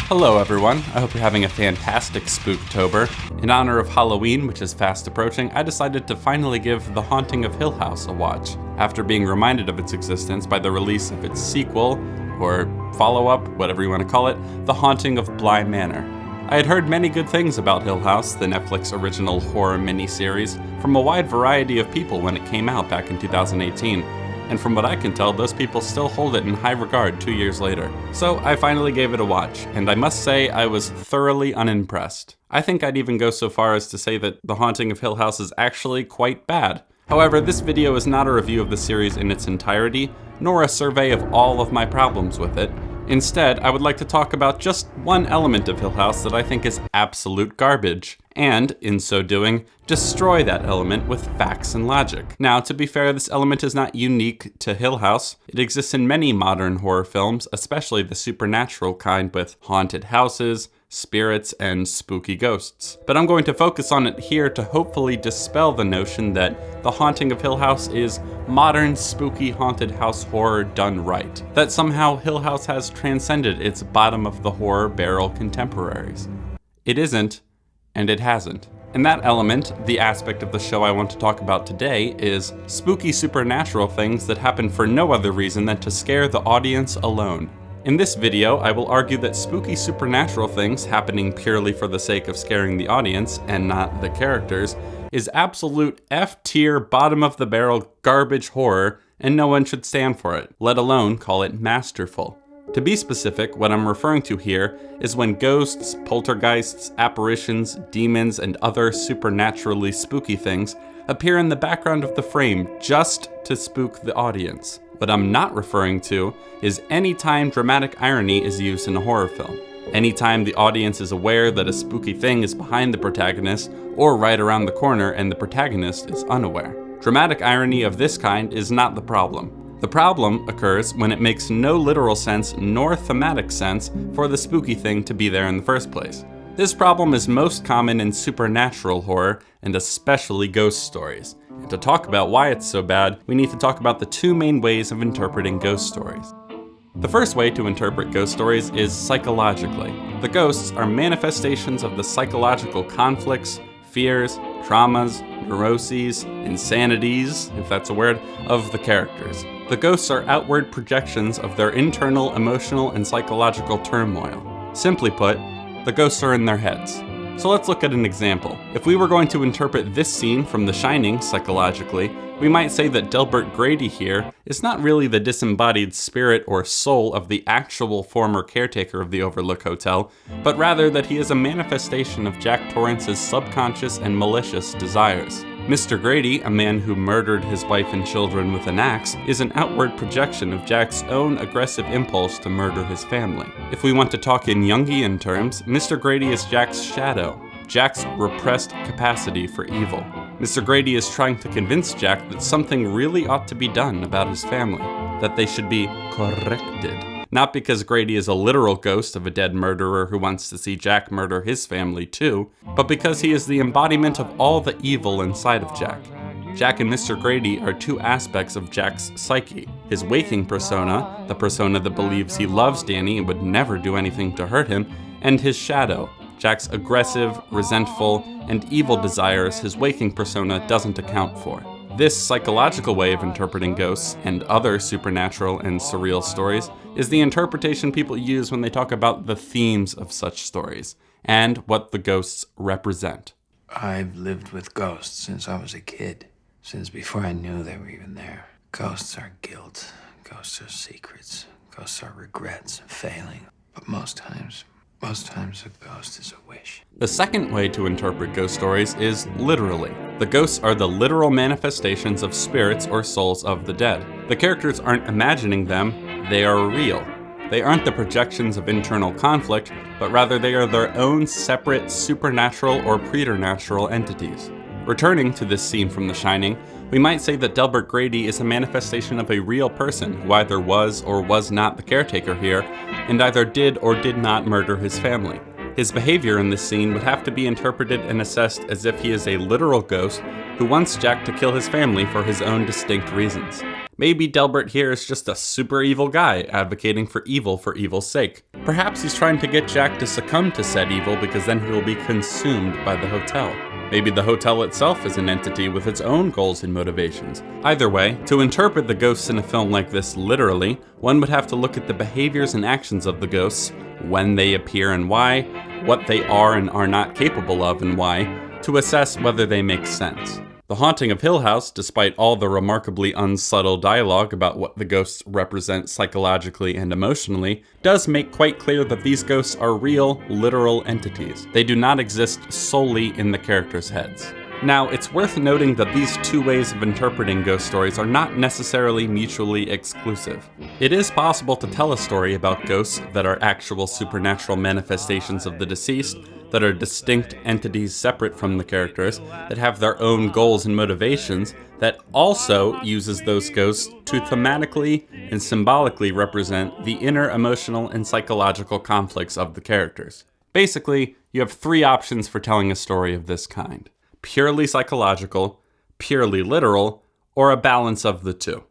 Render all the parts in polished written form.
Hello everyone, I hope you're having a fantastic Spooktober. In honor of Halloween, which is fast approaching, I decided to finally give The Haunting of Hill House a watch, after being reminded of its existence by the release of its sequel, or follow-up, whatever you want to call it, The Haunting of Bly Manor. I had heard many good things about Hill House, the Netflix original horror miniseries, from a wide variety of people when it came out back in 2018. And from what I can tell, those people still hold it in high regard 2 years later. So I finally gave it a watch, and I must say I was thoroughly unimpressed. I think I'd even go so far as to say that The Haunting of Hill House is actually quite bad. However, this video is not a review of the series in its entirety, nor a survey of all of my problems with it. Instead, I would like to talk about just one element of Hill House that I think is absolute garbage, and, in so doing, destroy that element with facts and logic. Now, to be fair, this element is not unique to Hill House. It exists in many modern horror films, especially the supernatural kind with haunted houses, spirits, and spooky ghosts. But I'm going to focus on it here to hopefully dispel the notion that The Haunting of Hill House is modern spooky haunted house horror done right. That somehow Hill House has transcended its bottom of the horror barrel contemporaries. It isn't, and it hasn't. And that element, the aspect of the show I want to talk about today, is spooky supernatural things that happen for no other reason than to scare the audience alone. In this video, I will argue that spooky supernatural things happening purely for the sake of scaring the audience and not the characters is absolute F-tier, bottom-of-the-barrel garbage horror, and no one should stand for it, let alone call it masterful. To be specific, what I'm referring to here is when ghosts, poltergeists, apparitions, demons, and other supernaturally spooky things appear in the background of the frame just to spook the audience. What I'm not referring to is any time dramatic irony is used in a horror film. Anytime the audience is aware that a spooky thing is behind the protagonist or right around the corner and the protagonist is unaware. Dramatic irony of this kind is not the problem. The problem occurs when it makes no literal sense nor thematic sense for the spooky thing to be there in the first place. This problem is most common in supernatural horror, and especially ghost stories. And to talk about why it's so bad, we need to talk about the two main ways of interpreting ghost stories. The first way to interpret ghost stories is psychologically. The ghosts are manifestations of the psychological conflicts, fears, traumas, neuroses, insanities, if that's a word, of the characters. The ghosts are outward projections of their internal emotional and psychological turmoil. Simply put, the ghosts are in their heads. So let's look at an example. If we were going to interpret this scene from The Shining psychologically, we might say that Delbert Grady here is not really the disembodied spirit or soul of the actual former caretaker of the Overlook Hotel, but rather that he is a manifestation of Jack Torrance's subconscious and malicious desires. Mr. Grady, a man who murdered his wife and children with an axe, is an outward projection of Jack's own aggressive impulse to murder his family. If we want to talk in Jungian terms, Mr. Grady is Jack's shadow, Jack's repressed capacity for evil. Mr. Grady is trying to convince Jack that something really ought to be done about his family, that they should be corrected. Not because Grady is a literal ghost of a dead murderer who wants to see Jack murder his family too, but because he is the embodiment of all the evil inside of Jack. Jack and Mr. Grady are two aspects of Jack's psyche. His waking persona, the persona that believes he loves Danny and would never do anything to hurt him, and his shadow, Jack's aggressive, resentful, and evil desires his waking persona doesn't account for. This psychological way of interpreting ghosts and other supernatural and surreal stories is the interpretation people use when they talk about the themes of such stories and what the ghosts represent. I've lived with ghosts since I was a kid, since before I knew they were even there. Ghosts are guilt, ghosts are secrets, ghosts are regrets and failing. But most times a ghost is a wish. The second way to interpret ghost stories is literally. The ghosts are the literal manifestations of spirits or souls of the dead. The characters aren't imagining them, they are real. They aren't the projections of internal conflict, but rather they are their own separate supernatural or preternatural entities. Returning to this scene from The Shining, we might say that Delbert Grady is a manifestation of a real person who either was or was not the caretaker here, and either did or did not murder his family. His behavior in this scene would have to be interpreted and assessed as if he is a literal ghost who wants Jack to kill his family for his own distinct reasons. Maybe Delbert here is just a super evil guy advocating for evil's sake. Perhaps he's trying to get Jack to succumb to said evil because then he will be consumed by the hotel. Maybe the hotel itself is an entity with its own goals and motivations. Either way, to interpret the ghosts in a film like this literally, one would have to look at the behaviors and actions of the ghosts, when they appear and why, what they are and are not capable of and why, to assess whether they make sense. The Haunting of Hill House, despite all the remarkably unsubtle dialogue about what the ghosts represent psychologically and emotionally, does make quite clear that these ghosts are real, literal entities. They do not exist solely in the characters' heads. Now, it's worth noting that these two ways of interpreting ghost stories are not necessarily mutually exclusive. It is possible to tell a story about ghosts that are actual supernatural manifestations of the deceased, that are distinct entities separate from the characters, that have their own goals and motivations, that also uses those ghosts to thematically and symbolically represent the inner emotional and psychological conflicts of the characters. Basically, you have three options for telling a story of this kind: purely psychological, purely literal, or a balance of the two.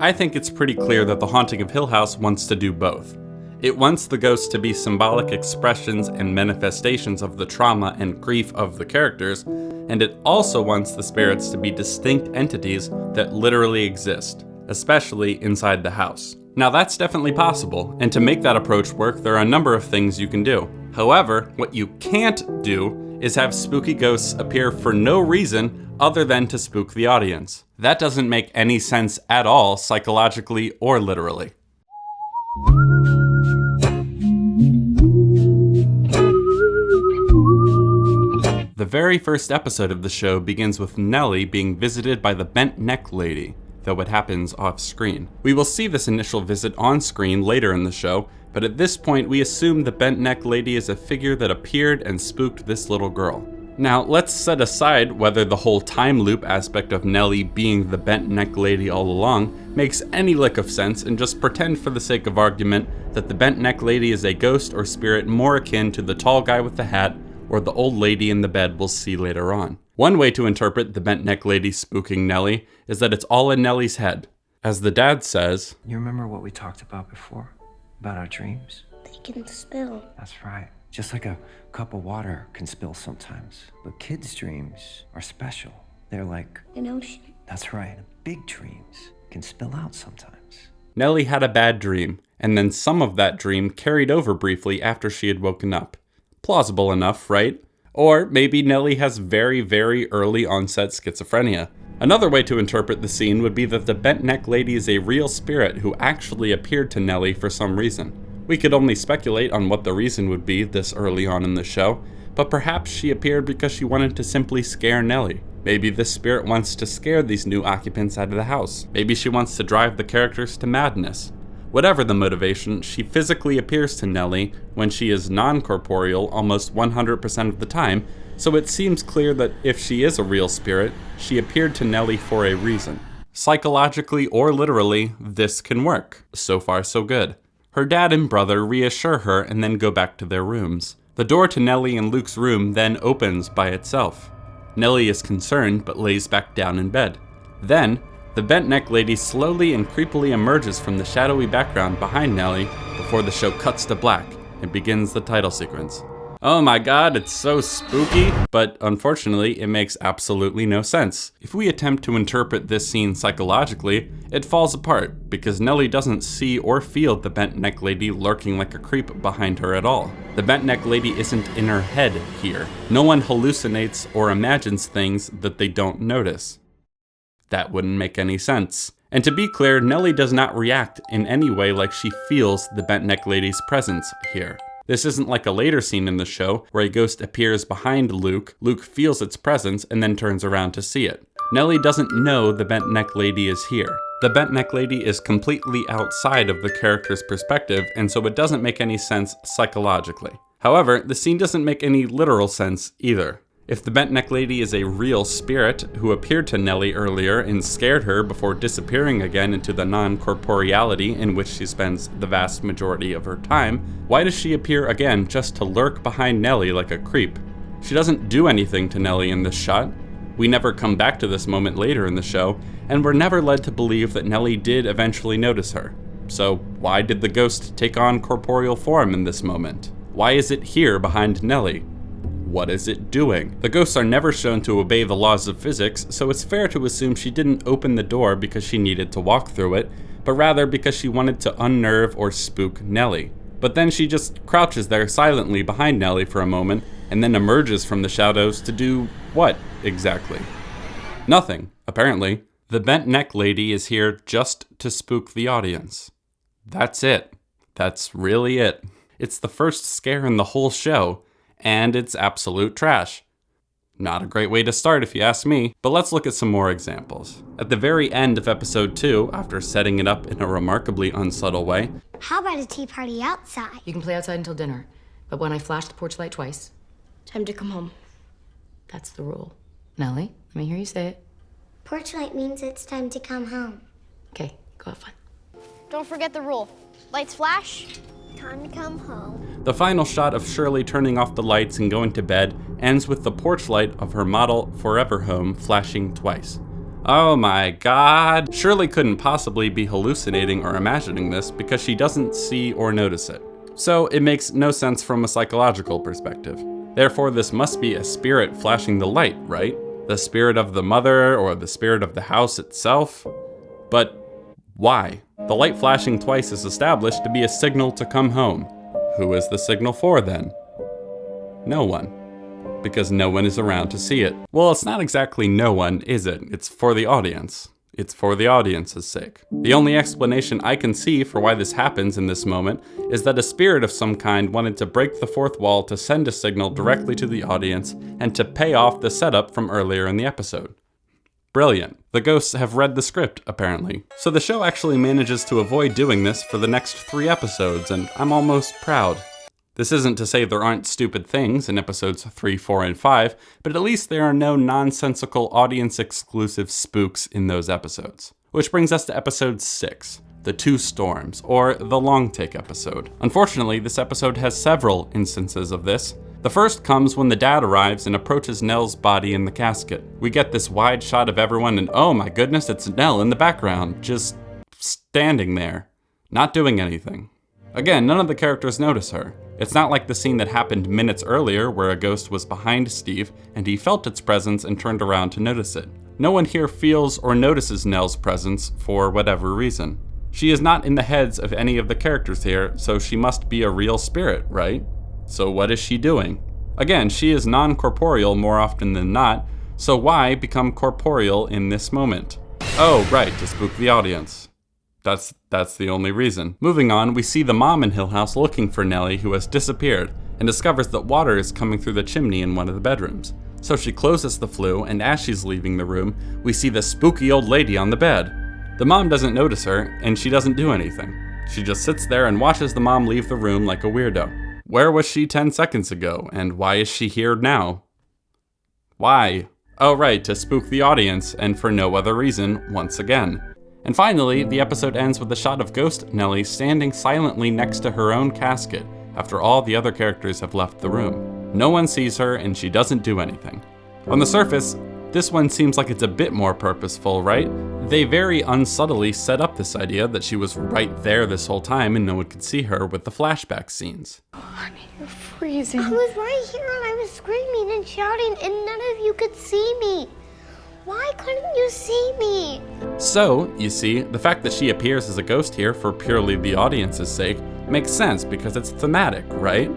I think it's pretty clear that The Haunting of Hill House wants to do both. It wants the ghosts to be symbolic expressions and manifestations of the trauma and grief of the characters, and it also wants the spirits to be distinct entities that literally exist, especially inside the house. Now that's definitely possible, and to make that approach work, there are a number of things you can do. However, what you can't do is have spooky ghosts appear for no reason other than to spook the audience. That doesn't make any sense at all, psychologically or literally. The very first episode of the show begins with Nellie being visited by the bent neck lady, though it happens off screen. We will see this initial visit on screen later in the show, but at this point we assume the bent neck lady is a figure that appeared and spooked this little girl. Now, let's set aside whether the whole time loop aspect of Nellie being the bent neck lady all along makes any lick of sense, and just pretend for the sake of argument that the bent neck lady is a ghost or spirit more akin to the tall guy with the hat or the old lady in the bed we'll see later on. One way to interpret the bent neck lady spooking Nellie is that it's all in Nellie's head. As the dad says, You remember what we talked about before? About our dreams? They can spill. That's right. Just like a cup of water can spill sometimes. But kids' dreams are special. They're like An ocean. That's right. Big dreams can spill out sometimes. Nellie had a bad dream, and then some of that dream carried over briefly after she had woken up. Plausible enough, right? Or maybe Nellie has very, very early onset schizophrenia. Another way to interpret the scene would be that the bent neck lady is a real spirit who actually appeared to Nellie for some reason. We could only speculate on what the reason would be this early on in the show, but perhaps she appeared because she wanted to simply scare Nellie. Maybe this spirit wants to scare these new occupants out of the house. Maybe she wants to drive the characters to madness. Whatever the motivation, she physically appears to Nellie when she is non-corporeal almost 100% of the time, so it seems clear that if she is a real spirit, she appeared to Nellie for a reason. Psychologically or literally, this can work. So far, so good. Her dad and brother reassure her and then go back to their rooms. The door to Nellie and Luke's room then opens by itself. Nellie is concerned but lays back down in bed. Then, the bent neck lady slowly and creepily emerges from the shadowy background behind Nellie before the show cuts to black and begins the title sequence. Oh my god, it's so spooky, but unfortunately it makes absolutely no sense. If we attempt to interpret this scene psychologically, it falls apart because Nellie doesn't see or feel the bent neck lady lurking like a creep behind her at all. The bent neck lady isn't in her head here. No one hallucinates or imagines things that they don't notice. That wouldn't make any sense. And to be clear, Nellie does not react in any way like she feels the bent neck lady's presence here. This isn't like a later scene in the show where a ghost appears behind Luke, Luke feels its presence and then turns around to see it. Nellie doesn't know the bent neck lady is here. The bent neck lady is completely outside of the character's perspective, and so it doesn't make any sense psychologically. However, the scene doesn't make any literal sense either. If the bent neck lady is a real spirit who appeared to Nellie earlier and scared her before disappearing again into the non-corporeality in which she spends the vast majority of her time, why does she appear again just to lurk behind Nellie like a creep? She doesn't do anything to Nellie in this shot. We never come back to this moment later in the show, and we're never led to believe that Nellie did eventually notice her. So why did the ghost take on corporeal form in this moment? Why is it here behind Nellie? What is it doing? The ghosts are never shown to obey the laws of physics, so it's fair to assume she didn't open the door because she needed to walk through it, but rather because she wanted to unnerve or spook Nellie. But then she just crouches there silently behind Nellie for a moment, and then emerges from the shadows to do what, exactly? Nothing, apparently. The bent neck lady is here just to spook the audience. That's it. That's really it. It's the first scare in the whole show, and it's absolute trash. Not a great way to start if you ask me, but let's look at some more examples. At the very end of episode 2, after setting it up in a remarkably unsubtle way, how about a tea party outside? You can play outside until dinner, but when I flash the porch light twice, time to come home. That's the rule. Nellie, let me hear you say it. Porch light means it's time to come home. Okay, go have fun. Don't forget the rule. Lights flash. Time to come home. The final shot of Shirley turning off the lights and going to bed ends with the porch light of her model forever home flashing twice. Oh my god! Shirley couldn't possibly be hallucinating or imagining this because she doesn't see or notice it. So it makes no sense from a psychological perspective. Therefore, this must be a spirit flashing the light, right? The spirit of the mother or the spirit of the house itself? But why? The light flashing twice is established to be a signal to come home. Who is the signal for then? No one. Because no one is around to see it. Well, it's not exactly no one, is it? It's for the audience. It's for the audience's sake. The only explanation I can see for why this happens in this moment is that a spirit of some kind wanted to break the fourth wall to send a signal directly to the audience and to pay off the setup from earlier in the episode. Brilliant. The ghosts have read the script, apparently. So the show actually manages to avoid doing this for the next 3 episodes, and I'm almost proud. This isn't to say there aren't stupid things in episodes 3, 4, and 5, but at least there are no nonsensical audience-exclusive spooks in those episodes. Which brings us to episode 6, The Two Storms, or the long take episode. Unfortunately, this episode has several instances of this. The first comes when the dad arrives and approaches Nell's body in the casket. We get this wide shot of everyone and oh my goodness, it's Nell in the background, just standing there, not doing anything. Again, none of the characters notice her. It's not like the scene that happened minutes earlier where a ghost was behind Steve and he felt its presence and turned around to notice it. No one here feels or notices Nell's presence for whatever reason. She is not in the heads of any of the characters here, so she must be a real spirit, right? So what is she doing? Again, she is non-corporeal more often than not, so why become corporeal in this moment? Oh, right, to spook the audience. That's the only reason. Moving on, we see the mom in Hill House looking for Nellie, who has disappeared, and discovers that water is coming through the chimney in one of the bedrooms. So she closes the flue, and as she's leaving the room, we see the spooky old lady on the bed. The mom doesn't notice her, and she doesn't do anything. She just sits there and watches the mom leave the room like a weirdo. Where was she 10 seconds ago, and why is she here now? Why? Oh right, to spook the audience, and for no other reason, once again. And finally, the episode ends with a shot of Ghost Nellie standing silently next to her own casket, after all the other characters have left the room. No one sees her, and she doesn't do anything. On the surface, this one seems like it's a bit more purposeful, right? They very unsubtly set up this idea that she was right there this whole time and no one could see her with the flashback scenes. Oh, honey, you're freezing. I was right here and I was screaming and shouting and none of you could see me. Why couldn't you see me? So, you see, the fact that she appears as a ghost here for purely the audience's sake makes sense because it's thematic, right?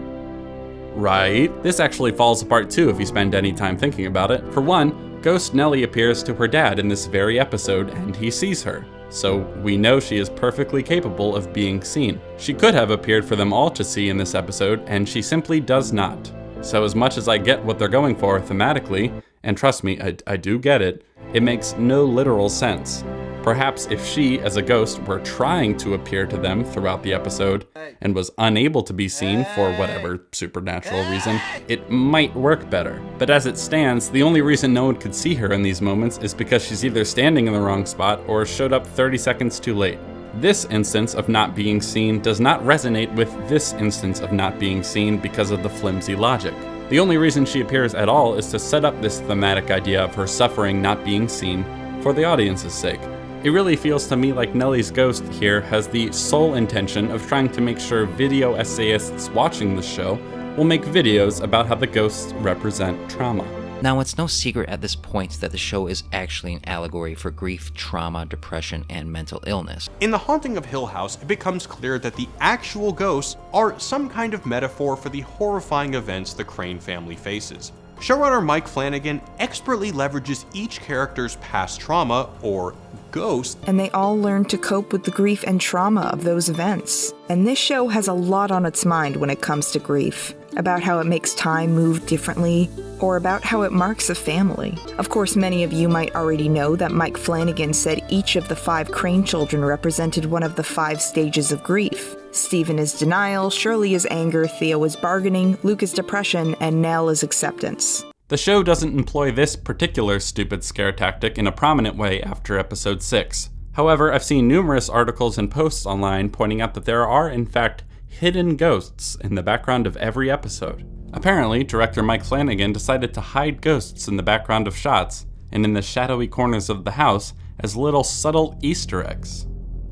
Right? This actually falls apart too if you spend any time thinking about it. For one, Ghost Nellie appears to her dad in this very episode and he sees her. So we know she is perfectly capable of being seen. She could have appeared for them all to see in this episode and she simply does not. So as much as I get what they're going for thematically, and trust me, I do get it, it makes no literal sense. Perhaps if she, as a ghost, were trying to appear to them throughout the episode and was unable to be seen for whatever supernatural reason, it might work better. But as it stands, the only reason no one could see her in these moments is because she's either standing in the wrong spot or showed up 30 seconds too late. This instance of not being seen does not resonate with this instance of not being seen because of the flimsy logic. The only reason she appears at all is to set up this thematic idea of her suffering not being seen for the audience's sake. It really feels to me like Nellie's ghost here has the sole intention of trying to make sure video essayists watching the show will make videos about how the ghosts represent trauma. Now, it's no secret at this point that the show is actually an allegory for grief, trauma, depression, and mental illness. In The Haunting of Hill House, it becomes clear that the actual ghosts are some kind of metaphor for the horrifying events the Crane family faces. Showrunner Mike Flanagan expertly leverages each character's past trauma, or ghost, and they all learn to cope with the grief and trauma of those events. And this show has a lot on its mind when it comes to grief, about how it makes time move differently, or about how it marks a family. Of course, many of you might already know that Mike Flanagan said each of the 5 Crane children represented one of the 5 stages of grief. Stephen is denial, Shirley is anger, Theo is bargaining, Luke is depression, and Nell is acceptance. The show doesn't employ this particular stupid scare tactic in a prominent way after episode 6. However, I've seen numerous articles and posts online pointing out that there are, in fact, hidden ghosts in the background of every episode. Apparently, director Mike Flanagan decided to hide ghosts in the background of shots and in the shadowy corners of the house as little subtle Easter eggs.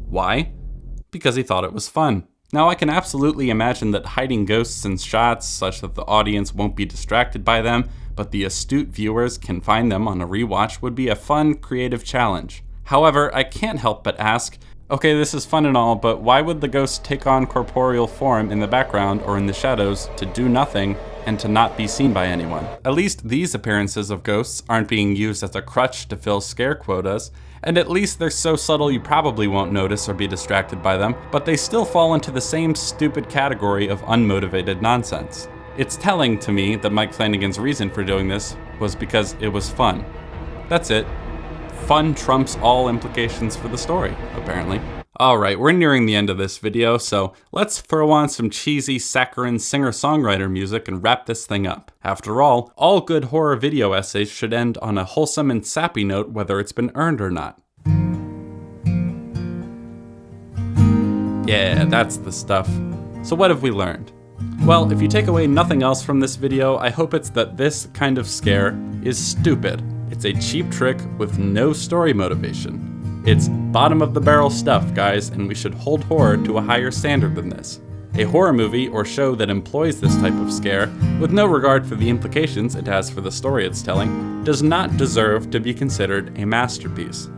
Why? Because he thought it was fun. Now, I can absolutely imagine that hiding ghosts in shots such that the audience won't be distracted by them, but the astute viewers can find them on a rewatch would be a fun, creative challenge. However, I can't help but ask, okay, this is fun and all, but why would the ghost take on corporeal form in the background or in the shadows to do nothing and to not be seen by anyone? At least these appearances of ghosts aren't being used as a crutch to fill scare quotas, and at least they're so subtle you probably won't notice or be distracted by them, but they still fall into the same stupid category of unmotivated nonsense. It's telling to me that Mike Flanagan's reason for doing this was because it was fun. That's it. Fun trumps all implications for the story, apparently. Alright, we're nearing the end of this video, so let's throw on some cheesy saccharine singer-songwriter music and wrap this thing up. After all good horror video essays should end on a wholesome and sappy note whether it's been earned or not. Yeah, that's the stuff. So what have we learned? Well, if you take away nothing else from this video, I hope it's that this kind of scare is stupid. It's a cheap trick with no story motivation. It's bottom of the barrel stuff, guys, and we should hold horror to a higher standard than this. A horror movie or show that employs this type of scare, with no regard for the implications it has for the story it's telling, does not deserve to be considered a masterpiece.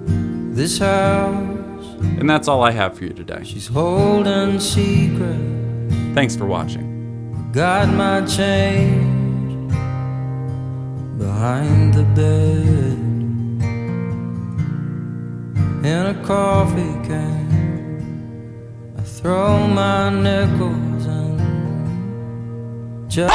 This house, and that's all I have for you today. She's holding secret. Thanks for watching. Got my change behind the bed in a coffee can. I throw my nickels in just